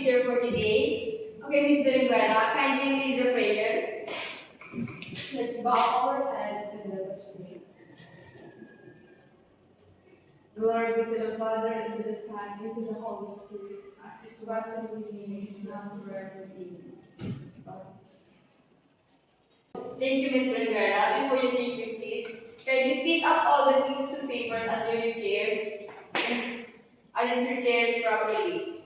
teacher for today. Okay, Miss Berenguela, kindly lead the prayer. Let's bow our head and let us pray. Glory be to the Father, and to the Son, and to the Holy Spirit, as it was in the beginning, is now, and forever. Amen. Thank you, Miss Berenguela. Before you take your seat, kindly pick up all the pieces of paper under your chairs and arrange your chairs properly.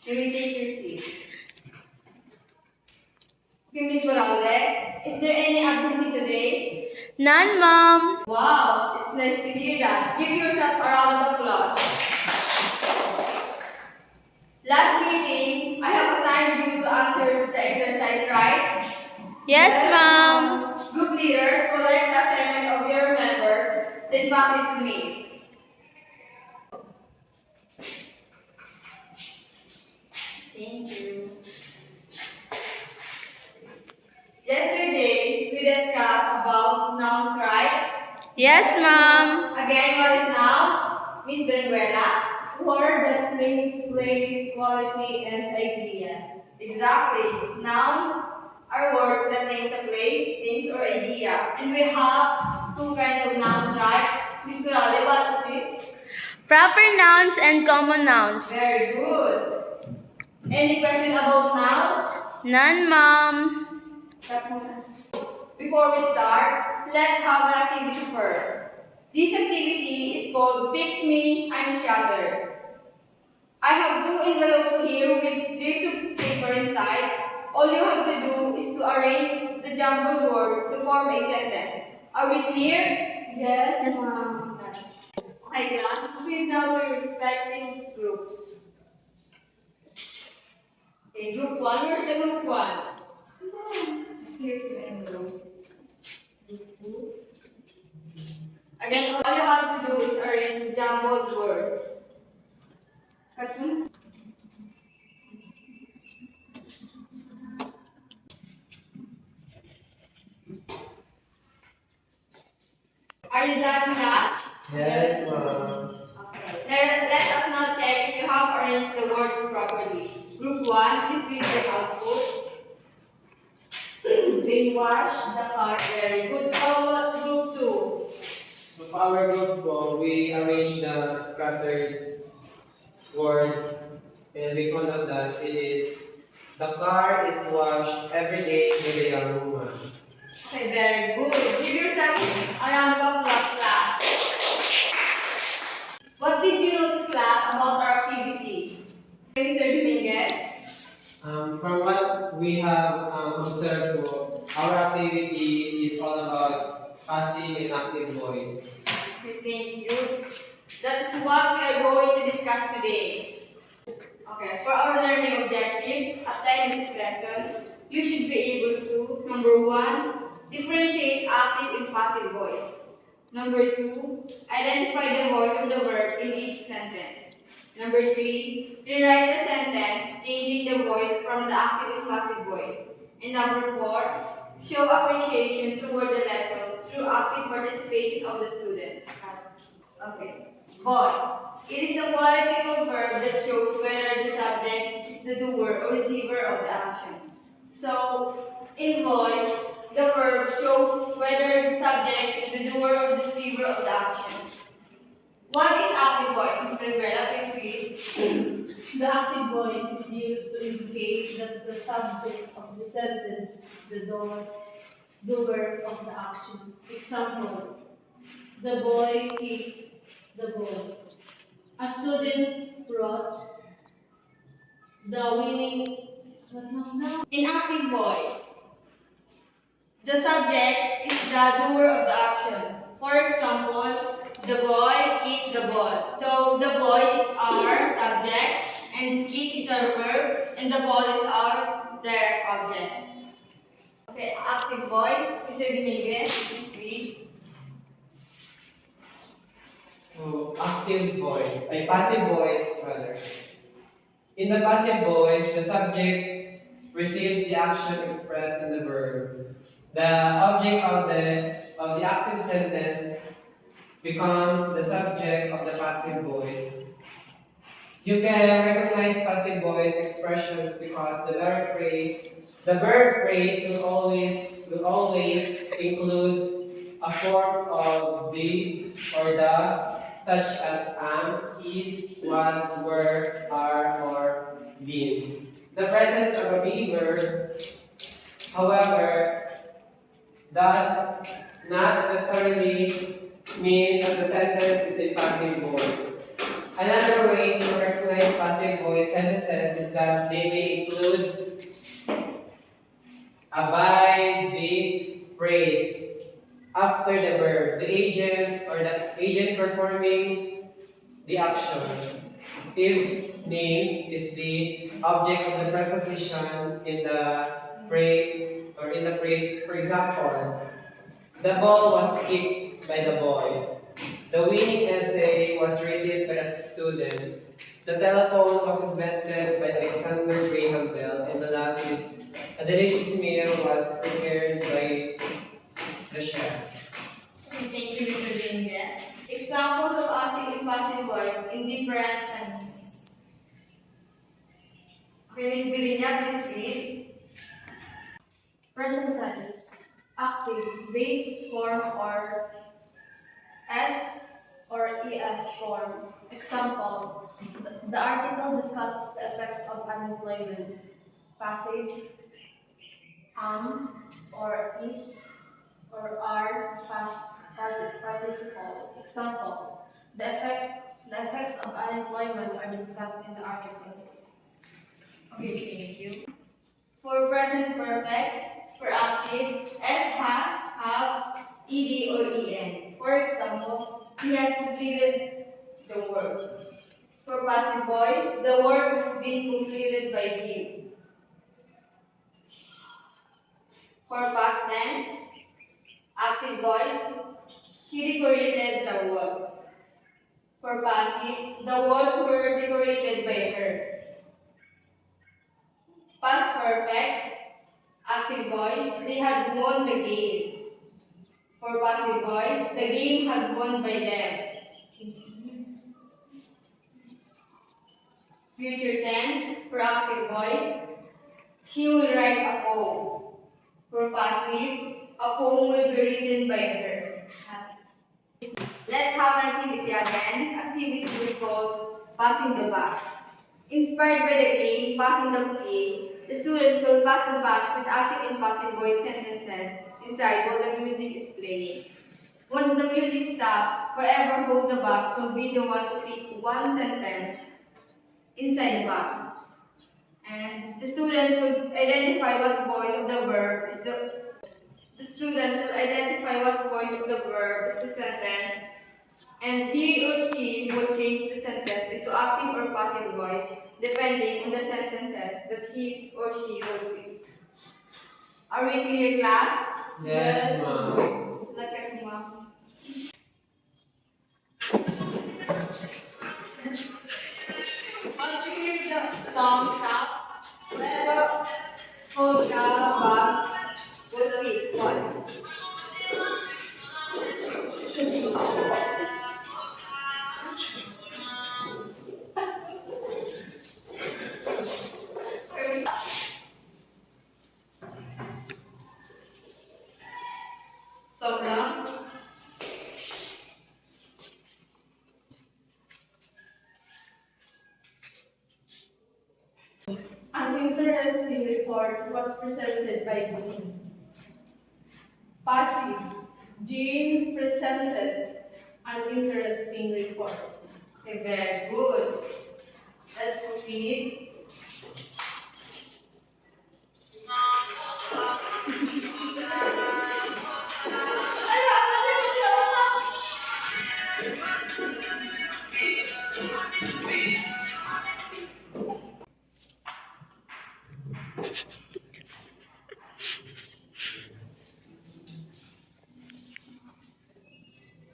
You may take your seat. Okay, Miss Morales, is there any absentee today? None, Mom. Wow, it's nice to hear that. Give yourself a round of applause. Last meeting, I have assigned you to answer the exercise, right? Yes, Mom. Group leaders, collect the assignment of your members, then pass it to me. Thank you. Yesterday, we discussed about nouns, right? Yes, Mom. Again, what is noun? Miss Berenguela? Word that names place, quality, and idea. Exactly. Nouns are words that name a place, things, or idea. And we have two kinds of nouns, right? Miss Corale, what is it? Proper nouns and common nouns. Very good. Any question about noun? None, Mom. Before we start, let's have an activity first. This activity is called Fix Me, I'm Shattered. I have two envelopes here with strips of paper inside. All you have to do is to arrange the jumbled words to form a sentence. Are we clear? Yes, Mom. Hi class, proceed now to your respective groups. Okay, group 1, where's the group 1? Here's your envelope. Group 2. Again, all you have to do is arrange jumbled words. Cut. Are you done, class? Yes, Mom. Okay. Let us now check if you have arranged the words properly. Group 1, please read the output. They wash the car. Very good. How about group 2? So for our group po, we arrange the scattered words and we found out that it is the car is washed every day by a young woman. Okay, very good. Give yourself a round of applause, class. What did you notice, class, about our activities? Mr. Dominguez? From what we have observed po, our activity is all about passive and active voice. Okay, thank you. That's what we are going to discuss today. Okay, for our learning objectives, at the end of this lesson, you should be able to, number 1, differentiate active and passive voice. Number 2, identify the voice of the verb in each sentence. Number 3, rewrite the sentence, changing the voice from the active and passive voice. And number 4, show appreciation toward the lesson through active participation of the students. Okay. Voice. It is the quality of verb that shows whether the subject is the doer or receiver of the action. So, in voice, the verb shows whether the subject is the doer or receiver of the action. What is active voice? Ms. Berenguela, please read. The active voice is used to indicate that the subject of the sentence is the doer of the action. Example, the boy kicked the ball. A student brought the winning. In active voice, the subject is the doer of the action. For example, the boy kicked the ball. So the boy is our subject, and kick is our verb, and the ball is our direct object. Okay, active voice, Mr. Dominguez, please read. So active voice, passive voice rather. In the passive voice, the subject receives the action expressed in the verb. The object of the active sentence becomes the subject of the passive voice. You can recognize passive voice expressions because the verb phrase will always include a form of the or the, such as am, is, was, were, are, or been. The presence of a be verb, however, does not necessarily mean that the sentence is a passive voice. Another way to recognize passive voice sentences is that they may include a by the phrase after the verb, the agent or the agent performing the action. If names is the object of the preposition in the phrase or in the phrase, for example, the ball was kicked by the boy. The winning essay was written by a student. The telephone was invented by Alexander Graham Bell. And the last is, a delicious meal was prepared by the chef. Thank you for doing that. Examples of active and passive voice in different tenses. Okay, Miss Birinya, please read. Present tense. Active. Base form or S or ES form. Example. The article discusses the effects of unemployment. Passive. Or is or are past participle. Example. The effects of unemployment are discussed in the article. Okay, thank you. For present perfect, for active, S has, have, ed or en. For example, he has completed the work. For passive voice, the work has been completed by him. For past tense, active voice, she decorated the walls. For passive, the walls were decorated by her. Past perfect, active voice, they had won the game. For passive voice, the game had won by them. Future tense, for active voice, she will write a poem. For passive, a poem will be written by her. Let's have an activity again. This activity is called passing the box. Inspired by the game, passing the play, the students will pass the box with active and passive voice sentences inside while the music is playing. Once the music stops, whoever holds the box will be the one to pick one sentence inside the box. And the students will identify what voice of the verb is the students will identify what voice of the verb is the sentence, and he or she will change the sentence into active or passive voice depending on the sentences that he or she will pick. Are we clear, class? Yes, ma'am. Look at me, ma'am. Once you hear the song stop, whoever holds the box will pick one. So now, An interesting report was presented by Jean. Passive. Jean presented an interesting report. okay, very good. Let's proceed.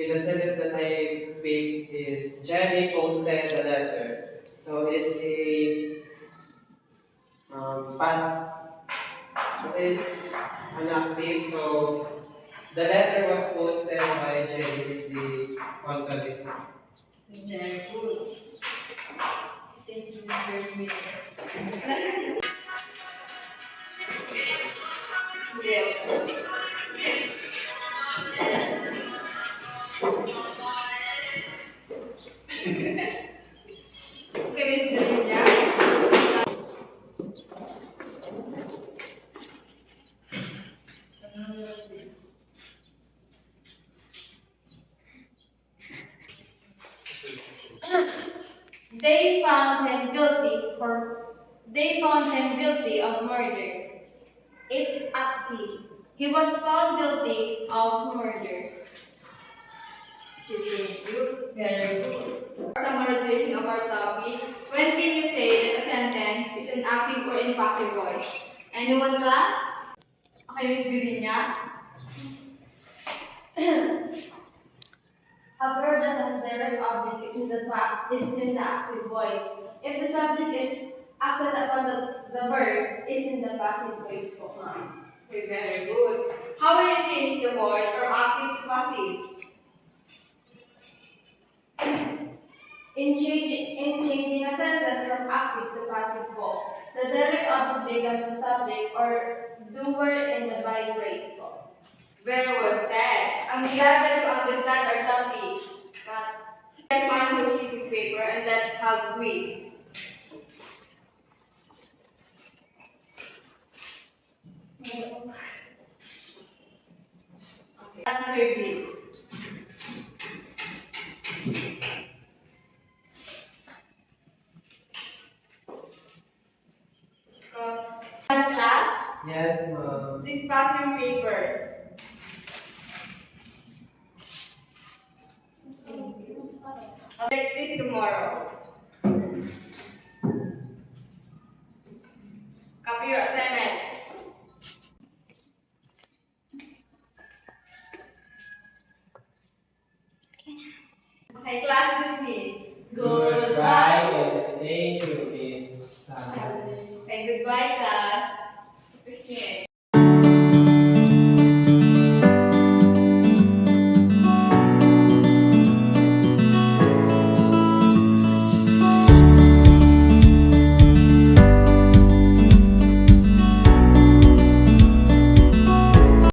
Okay, the sentence that I picked is Jenny posted a letter. So it's a past, it is an active. So the letter was posted by Jenny is the contradict. Very good. Thank you very much. Okay, wait na rin niya. They found him guilty of murder. It's active. He was found guilty of murder. Thank you. Very good. Summarization of our topic. When can you say that a sentence is in active or in passive voice? Anyone, class? Okay, Miss Virginia. A verb that has direct object is in the active voice. If the subject is acted upon, the verb is in the passive voice form. Okay, very good. How will you change the voice from active to passive? In changing a sentence from active to passive form, the direct object becomes the subject or doer in the by phrase form. Very well said. I'm glad that you understand our topic. But get one whole sheet of paper and let's have quiz. Answer this. Class, Yes, ma'am. please pass your papers. I'll take this tomorrow. Copy your assignments. Okay, class dismissed. Goodbye and thank you, Miss Sally. Say goodbye, class.